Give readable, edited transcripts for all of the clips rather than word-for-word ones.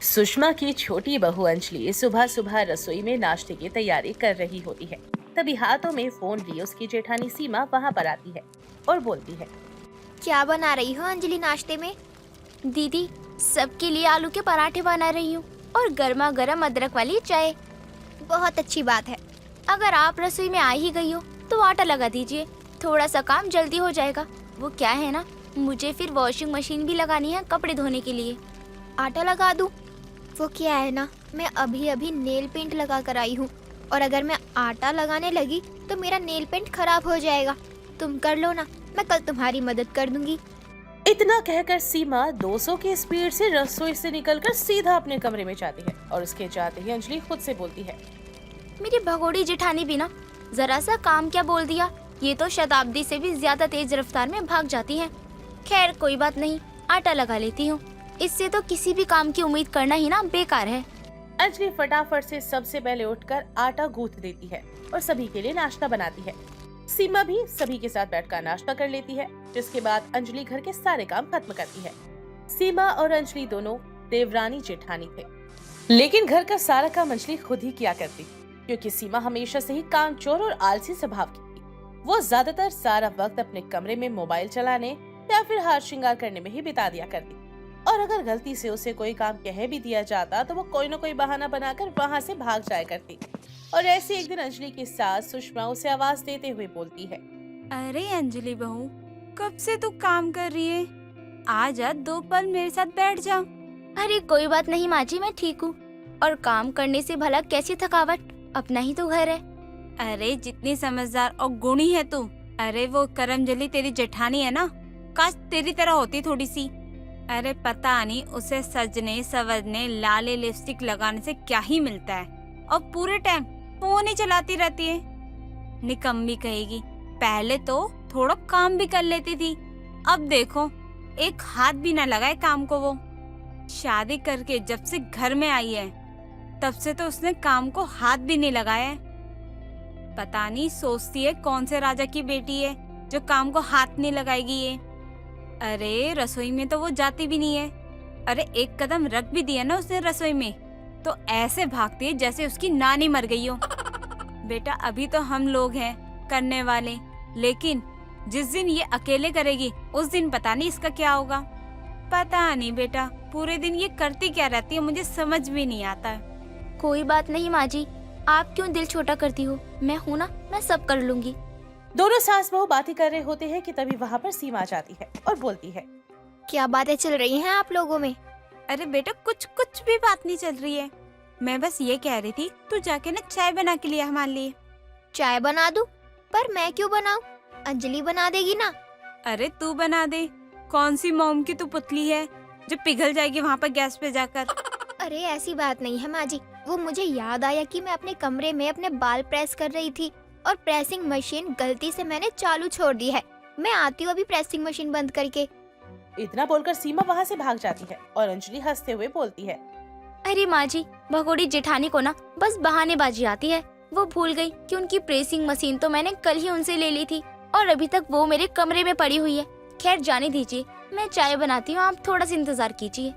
सुषमा की छोटी बहू अंजलि सुबह सुबह रसोई में नाश्ते की तैयारी कर रही होती है। तभी हाथों में फोन लिए उसकी जेठानी सीमा वहां पर आती है और बोलती है। क्या बना रही हो अंजलि नाश्ते में? दीदी, सबके लिए आलू के पराठे बना रही हूँ और गर्मा गर्म अदरक वाली चाय। बहुत अच्छी बात है। अगर आप रसोई में आ ही गई हो तो आटा लगा दीजिए, थोड़ा सा काम जल्दी हो जाएगा। वो क्या है ना, मुझे फिर वॉशिंग मशीन भी लगानी है कपड़े धोने के लिए। आटा लगा दूँ? वो क्या है ना, मैं अभी अभी नेल पेंट लगा कर आई हूँ और अगर मैं आटा लगाने लगी तो मेरा नेल पेंट खराब हो जाएगा। तुम कर लो ना, मैं कल तुम्हारी मदद कर दूंगी। इतना कहकर सीमा 200 की स्पीड से रसोई से निकलकर सीधा अपने कमरे में जाती है और उसके जाते ही अंजलि खुद से बोलती है। मेरी भगोड़ी जेठानी भी ना, जरा सा काम क्या बोल दिया, ये तो शताब्दी से भी ज्यादा तेज रफ्तार में भाग जाती हैं। खैर कोई बात नहीं, आटा लगा लेती हूँ। इससे तो किसी भी काम की उम्मीद करना ही ना बेकार है। अंजलि फटाफट से सबसे पहले उठकर आटा गूंथ देती है और सभी के लिए नाश्ता बनाती है। सीमा भी सभी के साथ बैठकर नाश्ता कर लेती है, जिसके बाद अंजलि घर के सारे काम खत्म करती है। सीमा और अंजलि दोनों देवरानी जेठानी थे, लेकिन घर का सारा काम अंजलि खुद ही किया करती, क्योंकि सीमा हमेशा से ही कामचोर और आलसी स्वभाव की थी। वो ज्यादातर सारा वक्त अपने कमरे में मोबाइल चलाने या फिर हार श्रृंगार करने में ही बिता दिया करती, और अगर गलती से उसे कोई काम कह भी दिया जाता तो वो कोई न कोई बहाना बनाकर वहाँ से भाग जाया करती। और ऐसे एक दिन अंजलि की सास सुषमा उसे आवाज देते हुए बोलती है। अरे अंजलि बहू, कब से तू काम कर रही है? आ जा, 2 पल मेरे साथ बैठ जा। अरे कोई बात नहीं माँ जी, मैं ठीक हूँ। और काम करने से भला कैसी थकावट, अपना ही तो घर है। अरे जितनी समझदार और गुणी है तू। अरे वो करमजली तेरी जेठानी है ना, काश तेरी तरह होती थोड़ी सी। अरे पता नहीं उसे सजने सवरने लाले लिपस्टिक लगाने से क्या ही मिलता है, और पूरे टाइम फोन ही चलाती रहती है। निकम्मी कहेगी। पहले तो थोड़ा काम भी कर लेती थी, अब देखो एक हाथ भी ना लगाए काम को। वो शादी करके जब से घर में आई है तब से तो उसने काम को हाथ भी नहीं लगाया है। पता नहीं सोचती है कौन से राजा की बेटी है जो काम को हाथ नहीं लगाएगी ये। अरे रसोई में तो वो जाती भी नहीं है। अरे एक कदम रख भी दिया ना उसने रसोई में तो ऐसे भागती है जैसे उसकी नानी मर गई हो। बेटा अभी तो हम लोग हैं करने वाले, लेकिन जिस दिन ये अकेले करेगी उस दिन पता नहीं इसका क्या होगा। पता नहीं बेटा पूरे दिन ये करती क्या रहती है, मुझे समझ भी नहीं आता। कोई बात नहीं माँ जी, आप क्यों दिल छोटा करती हो, मैं हूँ ना, मैं सब कर लूंगी। दोनों सास बहू बातें कर रहे होते हैं कि तभी वहाँ पर सीमा आ जाती है और बोलती है। क्या बातें चल रही हैं आप लोगों में? अरे बेटा कुछ भी बात नहीं चल रही है। मैं बस ये कह रही थी तू जाके ना चाय बना के लिए हमारे लिए। चाय बना दूं? पर मैं क्यों बनाऊं? अंजलि बना देगी ना। अरे तू बना दे, कौन सी मोम की तू पुतली है जो पिघल जाएगी वहाँ पर गैस पे जाकर। अरे ऐसी बात नहीं है माँ जी, वो मुझे याद आया कि मैं अपने कमरे में अपने बाल प्रेस कर रही थी और प्रेसिंग मशीन गलती से मैंने चालू छोड़ दी है। मैं आती हूँ अभी प्रेसिंग मशीन बंद करके। इतना बोलकर सीमा वहाँ से भाग जाती है और अंजलि हंसते हुए बोलती है। अरे माँ जी, भगोड़ी जेठानी को ना बस बहानेबाजी आती है। वो भूल गई कि उनकी प्रेसिंग मशीन तो मैंने कल ही उनसे ले ली थी और अभी तक वो मेरे कमरे में पड़ी हुई है। खैर जाने दीजिए, मैं चाय बनाती हूँ, आप थोड़ा सा इंतजार कीजिए।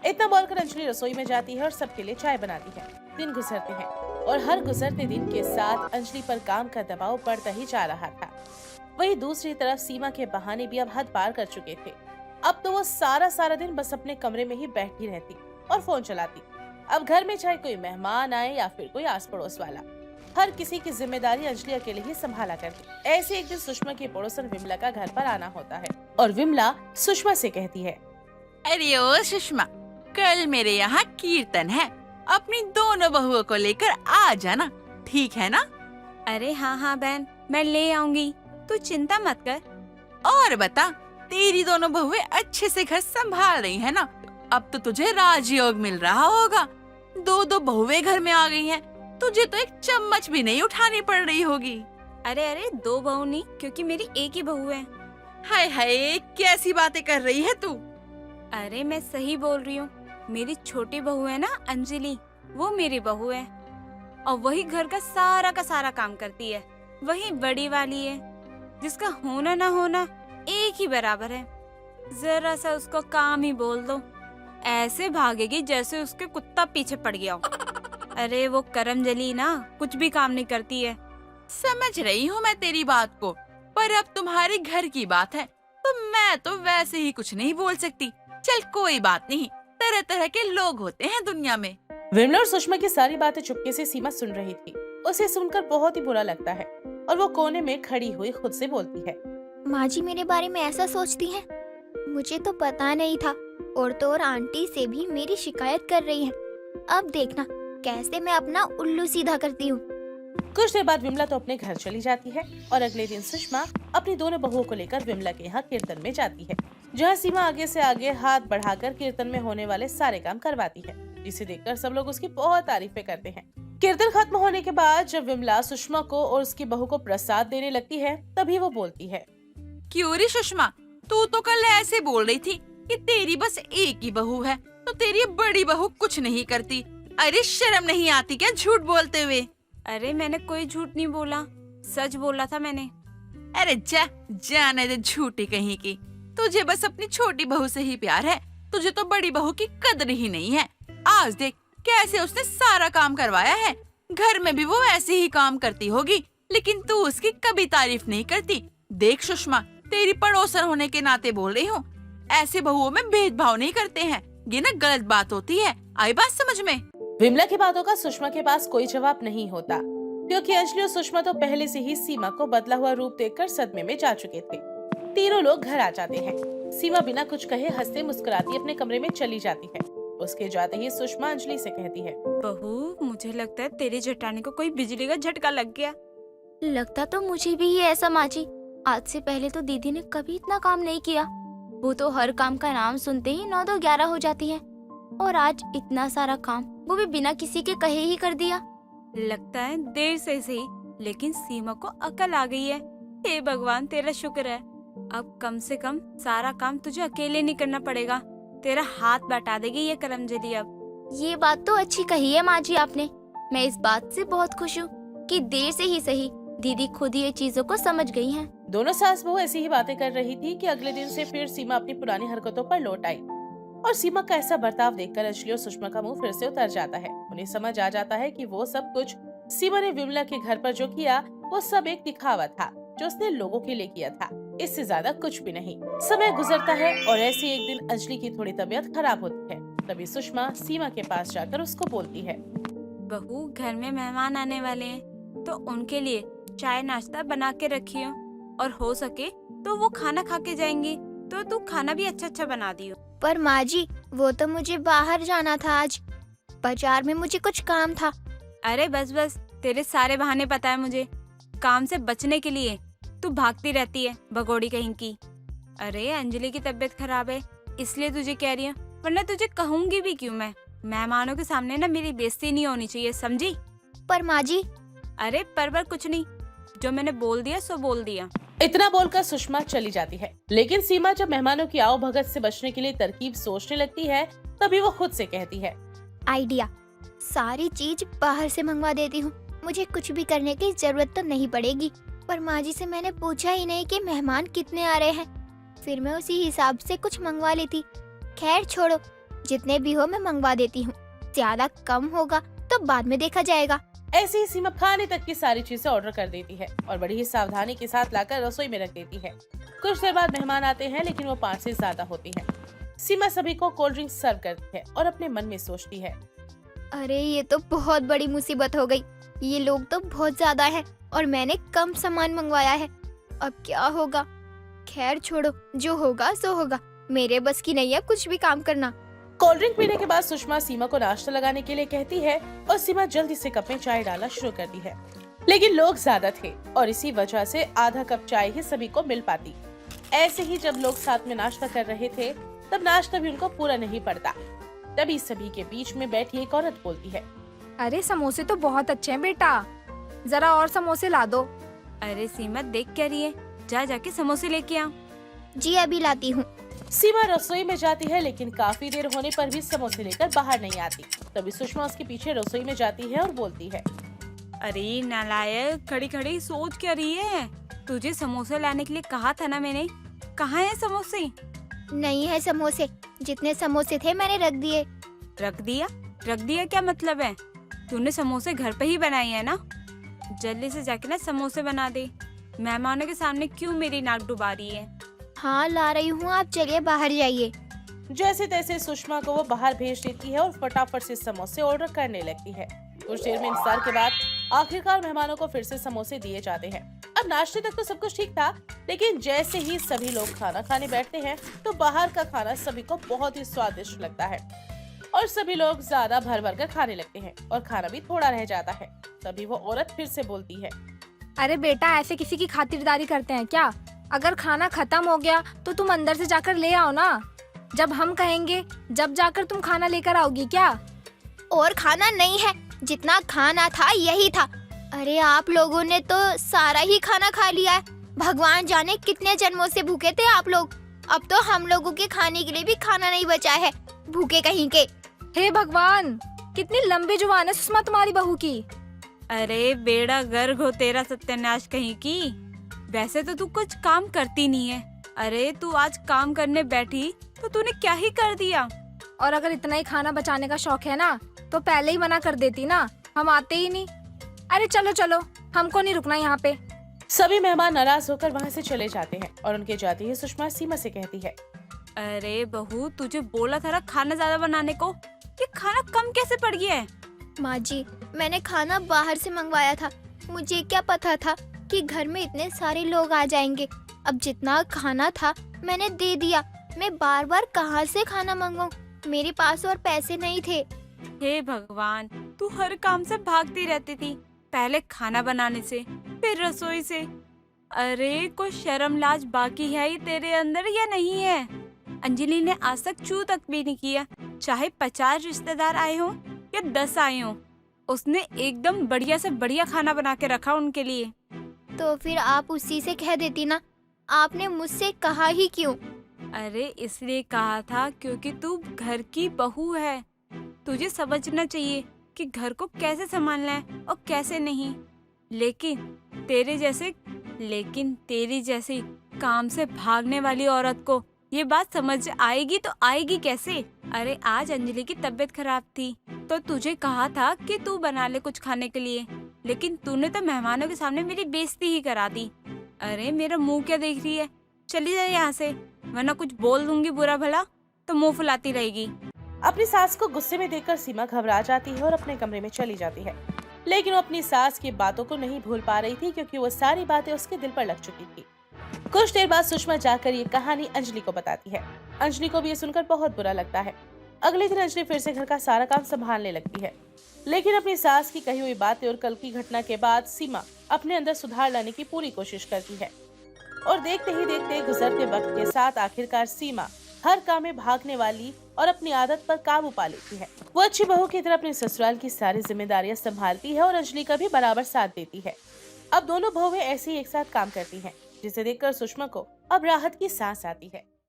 इतना बोलकर अंजलि रसोई में जाती है और सबके लिए चाय बनाती है। दिन गुजरते हैं और हर गुजरते दिन के साथ अंजलि पर काम का दबाव बढ़ता ही जा रहा था। वहीं दूसरी तरफ सीमा के बहाने भी अब हद पार कर चुके थे। अब तो वो सारा दिन बस अपने कमरे में ही बैठी रहती और फोन चलाती। अब घर में चाहे कोई मेहमान आए या फिर कोई आस पड़ोस वाला, हर किसी की जिम्मेदारी अंजलि अकेले ही संभाला करती। ऐसे एक दिन सुषमा की पड़ोसन विमला का घर पर आना होता है और विमला सुषमा से कहती है। अरे ओ सुषमा, कल मेरे यहाँ कीर्तन है, अपनी दोनों बहुओं को लेकर आ जाना, ठीक है ना? अरे हाँ बहन, मैं ले आऊंगी, तू चिंता मत कर। और बता, तेरी दोनों बहुएं अच्छे से घर संभाल रही है ना? अब तो तुझे राजयोग मिल रहा होगा। 2 बहुएं घर में आ गई हैं, तुझे तो एक चम्मच भी नहीं उठानी पड़ रही होगी। अरे 2 बहू नहीं, क्योंकि मेरी एक ही बहू है। हाय हाय, कैसी बातें कर रही है तू? अरे मैं सही बोल रही हूँ, मेरी छोटी बहू है ना अंजलि, वो मेरी बहू है और वही घर का सारा काम करती है। वही बड़ी वाली है जिसका होना ना होना एक ही बराबर है। जरा सा उसको काम ही बोल दो ऐसे भागेगी जैसे उसके कुत्ता पीछे पड़ गया हो। अरे वो करमजली ना कुछ भी काम नहीं करती है। समझ रही हूँ मैं तेरी बात को, पर अब तुम्हारे घर की बात है तो मैं तो वैसे ही कुछ नहीं बोल सकती। चल कोई बात नहीं, तरह तरह के लोग होते हैं दुनिया में। विमला और सुषमा की सारी बातें चुपके से सीमा सुन रही थी। उसे सुनकर बहुत ही बुरा लगता है और वो कोने में खड़ी हुई खुद से बोलती है, माँ जी मेरे बारे में ऐसा सोचती हैं? मुझे तो पता नहीं था। और तो और आंटी से भी मेरी शिकायत कर रही है। अब देखना कैसे मैं अपना उल्लू सीधा करती हूँ। कुछ देर बाद विमला तो अपने घर चली जाती है और अगले दिन सुषमा अपनी दोनों बहुओं को लेकर विमला के यहाँ कीर्तन में जाती है, जहाँ सीमा आगे से आगे हाथ बढ़ाकर कीर्तन में होने वाले सारे काम करवाती है, जिसे देखकर सब लोग उसकी बहुत तारीफें करते हैं। कीर्तन खत्म होने के बाद जब विमला सुषमा को और उसकी बहू को प्रसाद देने लगती है, तभी वो बोलती है, क्यों रे सुषमा, तू तो कल ऐसे बोल रही थी कि तेरी बस एक ही बहू है, तो तेरी बड़ी बहू कुछ नहीं करती। अरे शर्म नहीं आती क्या झूठ बोलते हुए? अरे मैंने कोई झूठ नहीं बोला, सच बोला था मैंने। अरे जाने दे झूठी कहीं की। तुझे बस अपनी छोटी बहू से ही प्यार है, तुझे तो बड़ी बहू की कदर ही नहीं है। आज देख कैसे उसने सारा काम करवाया है। घर में भी वो ऐसे ही काम करती होगी, लेकिन तू उसकी कभी तारीफ नहीं करती। देख सुषमा, तेरी पड़ोसन होने के नाते बोल रही हूँ, ऐसे बहुओं में भेदभाव नहीं करते हैं, ये ना गलत बात होती है। आई बात समझ में? विमला की बातों का सुषमा के पास कोई जवाब नहीं होता, क्योंकि अंजलि और सुषमा तो पहले से ही सीमा को बदला हुआ रूप देखकर सदमे में जा चुके थे। तीनों लोग घर आ जाते हैं। सीमा बिना कुछ कहे हंसते मुस्कुराती अपने कमरे में चली जाती है। उसके जाते ही सुषमा अंजलि से कहती है, बहू मुझे लगता है तेरी जेठानी को कोई बिजली का झटका लग गया। लगता तो मुझे भी ही ऐसा माँ जी। आज से पहले तो दीदी ने कभी इतना काम नहीं किया। वो तो हर काम का नाम सुनते ही 9 2 11 हो जाती है, और आज इतना सारा काम वो भी बिना किसी के कहे ही कर दिया। लगता है देर से सही, लेकिन सीमा को अकल आ गई है। हे भगवान तेरा शुक्र है, अब कम से कम सारा काम तुझे अकेले नहीं करना पड़ेगा। तेरा हाथ बटा देगी ये करमजली अब। ये बात तो अच्छी कही है माँ जी आपने। मैं इस बात से बहुत खुश हूँ कि देर से ही सही दीदी खुद ही ये चीजों को समझ गई हैं। दोनों सास बहू ऐसी ही बातें कर रही थी कि अगले दिन से फिर सीमा अपनी पुरानी हरकतों पर लौट आई, और सीमा का ऐसा बर्ताव देखकर अंजलि और सुषमा का मुंह फिर से उतर जाता है। उन्हें समझ आ जाता है कि वो सब कुछ सीमा ने विमला के घर पर जो किया वो सब एक दिखावा था, जो उसने लोगों के लिए किया था, इससे ज्यादा कुछ भी नहीं। समय गुजरता है और ऐसे एक दिन अंजलि की थोड़ी तबीयत खराब होती है। तभी सुषमा सीमा के पास जाकर उसको बोलती है, बहू घर में मेहमान आने वाले हैं, तो उनके लिए चाय नाश्ता बना के रखियो, और हो सके तो वो खाना खा के जाएंगे, तो तू खाना भी अच्छा अच्छा बना दियो। पर माँ जी वो तो मुझे बाहर जाना था, आज बाजार में मुझे कुछ काम था। अरे बस बस, तेरे सारे बहाने पता है मुझे। काम से बचने के लिए तू भागती रहती है भगोड़ी कहीं की। अरे अंजलि की तबीयत खराब है इसलिए तुझे कह रही हूँ, वरना तुझे कहूंगी भी क्यों मैं। मेहमानों के सामने ना मेरी बेइज्जती नहीं होनी चाहिए, समझी? पर माँ जी। अरे पर कुछ नहीं, जो मैंने बोल दिया सो बोल दिया। इतना बोलकर सुषमा चली जाती है। लेकिन सीमा जब मेहमानों की आओ भगत से बचने के लिए तरकीब सोचने लगती है, तभी वो खुद से कहती है, आइडिया, सारी चीज बाहर से मंगवा देती हूँ, मुझे कुछ भी करने की जरूरत तो नहीं पड़ेगी। पर माँ जी से मैंने पूछा ही नहीं कि मेहमान कितने आ रहे हैं, फिर मैं उसी हिसाब से कुछ मंगवा लेती। खैर छोड़ो, जितने भी हो मैं मंगवा देती हूँ, ज्यादा कम होगा तो बाद में देखा जाएगा। ऐसे ही सीमा खाने तक की सारी चीजें ऑर्डर कर देती है और बड़ी ही सावधानी के साथ लाकर रसोई में रख देती है। कुछ देर बाद मेहमान आते हैं, लेकिन वो 5 से ज्यादा होते हैं। सीमा सभी को कोल्ड ड्रिंक सर्व करती है और अपने मन में सोचती है, अरे ये तो बहुत बड़ी मुसीबत हो गई। ये लोग तो बहुत ज्यादा हैं और मैंने कम सामान मंगवाया है, अब क्या होगा। खैर छोड़ो, जो होगा सो होगा, मेरे बस की नहीं है कुछ भी काम करना। कोल्ड ड्रिंक पीने के बाद सुषमा सीमा को नाश्ता लगाने के लिए कहती है और सीमा जल्दी से कप में चाय डालना शुरू करती है। लेकिन लोग ज्यादा थे और इसी वजह से आधा कप चाय ही सभी को मिल पाती। ऐसे ही जब लोग साथ में नाश्ता कर रहे थे, तब नाश्ता भी उनको पूरा नहीं पड़ता। तभी सभी के बीच में बैठी एक औरत बोलती है, अरे समोसे तो बहुत अच्छे हैं बेटा, जरा और समोसे ला दो। अरे सीमा देख क्या रही है, जा जाके समोसे लेके आ। जी अभी लाती हूँ। सीमा रसोई में जाती है, लेकिन काफी देर होने पर भी समोसे लेकर बाहर नहीं आती। तभी सुषमा उसके पीछे रसोई में जाती है और बोलती है, अरे नालायक, खड़ी खड़ी सोच क्या रही है? तुझे समोसे लाने के लिए कहा था ना मैंने, कहाँ है समोसे? नहीं है समोसे, जितने समोसे थे मैंने रख दिए। रख दिया? रख दिया क्या मतलब है? तूने समोसे घर पे ही बनाए हैं ना? जल्दी से जाके ना समोसे बना दे। मेहमानों के सामने क्यों मेरी नाक डुबा रही है? हाँ ला रही हूँ, आप चलिए बाहर जाइए। जैसे तैसे सुषमा को वो बाहर भेज देती है और फटाफट से समोसे ऑर्डर करने लगती है। कुछ देर में इंतजार के बाद आखिरकार मेहमानों को फिर से समोसे दिए जाते हैं। अब नाश्ते तक तो सब कुछ ठीक था, लेकिन जैसे ही सभी लोग खाना खाने बैठते हैं तो बाहर का खाना सभी को बहुत ही स्वादिष्ट लगता है और सभी लोग ज्यादा भर भर कर खाने लगते हैं और खाना भी थोड़ा रह जाता है। तभी वो औरत फिर से बोलती है, अरे बेटा, ऐसे किसी की खातिरदारी करते हैं क्या? अगर खाना खत्म हो गया तो तुम अंदर से जाकर ले आओ ना। जब हम कहेंगे जब जाकर तुम खाना लेकर आओगी क्या? और खाना नहीं है, जितना खाना था यही था। अरे आप लोगों ने तो सारा ही खाना खा लिया है। भगवान जाने कितने जन्मों से भूखे थे आप लोग। अब तो हम लोगों के खाने के लिए भी खाना नहीं बचा है, भूखे कहीं के। हे भगवान, कितनी लंबी जुबान है सुषमा तुम्हारी बहू की। अरे बेड़ा गर्क हो तेरा सत्यानाश कहीं की। वैसे तो तू कुछ काम करती नहीं है। अरे तू आज काम करने बैठी तो तूने क्या ही कर दिया। और अगर इतना ही खाना बचाने का शौक है ना तो पहले ही मना कर देती ना, हम आते ही नहीं। अरे चलो चलो, हमको नहीं रुकना यहाँ पे। सभी मेहमान नाराज होकर वहाँ से चले जाते हैं और उनके जाते ही सुषमा सीमा से कहती है, अरे बहू, तुझे बोला था ना खाना ज्यादा बनाने को। ये खाना कम कैसे पड़ गया है? माँ जी, मैंने खाना बाहर से मंगवाया था। मुझे क्या पता था कि घर में इतने सारे लोग आ जाएंगे। अब जितना खाना था मैंने दे दिया। मैं बार बार कहाँ से खाना मंगवाऊं? मेरे पास और पैसे नहीं थे। हे भगवान, तू हर काम से भागती रहती थी। पहले खाना बनाने से, फिर रसोई से। अरे कोई शर्म लाज बाकी है ही तेरे अंदर या नहीं है? अंजलि ने आज तक चू तक भी नहीं किया, चाहे 50 रिश्तेदार आए हों या 10 आए हों। उसने एकदम बढ़िया से बढ़िया खाना बना के रखा उनके लिए। तो फिर आप उसी से कह देती ना, आपने मुझसे कहा ही क्यों? अरे इसलिए कहा था क्योंकि तू घर की बहू है। तुझे समझना चाहिए कि घर को कैसे संभालना है और कैसे नहीं। लेकिन तेरी जैसी काम से भागने वाली औरत को ये बात समझ आएगी तो आएगी कैसे? अरे आज अंजलि की तबीयत खराब थी तो तुझे कहा था कि तू बना ले कुछ खाने के लिए, लेकिन तूने तो मेहमानों के सामने मेरी बेइज्जती ही करा दी। अरे मेरा मुंह क्या देख रही है? चली जाए यहाँ से, वरना कुछ बोल दूंगी बुरा भला तो मुंह फुलाती रहेगी। अपनी सास को गुस्से में देखकर सीमा घबरा जाती है और अपने कमरे में चली जाती है। लेकिन वो अपनी सास की बातों को नहीं भूल पा रही थी, क्योंकि वो सारी बातें उसके दिल पर लग चुकी थी। कुछ देर बाद सुषमा जाकर ये कहानी अंजलि को बताती है। अंजलि को भी ये सुनकर बहुत बुरा लगता है। अगले दिन अंजलि फिर से घर का सारा काम संभालने लगती है, लेकिन अपनी सास की कही हुई बातें और कल की घटना के बाद सीमा अपने अंदर सुधार लाने की पूरी कोशिश करती है। और देखते ही देखते गुजरते वक्त के साथ आखिरकार सीमा हर काम में भागने वाली और अपनी आदत पर काबू पा लेती है। वो अच्छी बहू की तरह अपने ससुराल की सारी जिम्मेदारियां संभालती है और अंजलि का भी बराबर साथ देती है। अब दोनों बहुएं ऐसे ही एक साथ काम करती हैं, जिसे देखकर सुषमा को अब राहत की सांस आती है।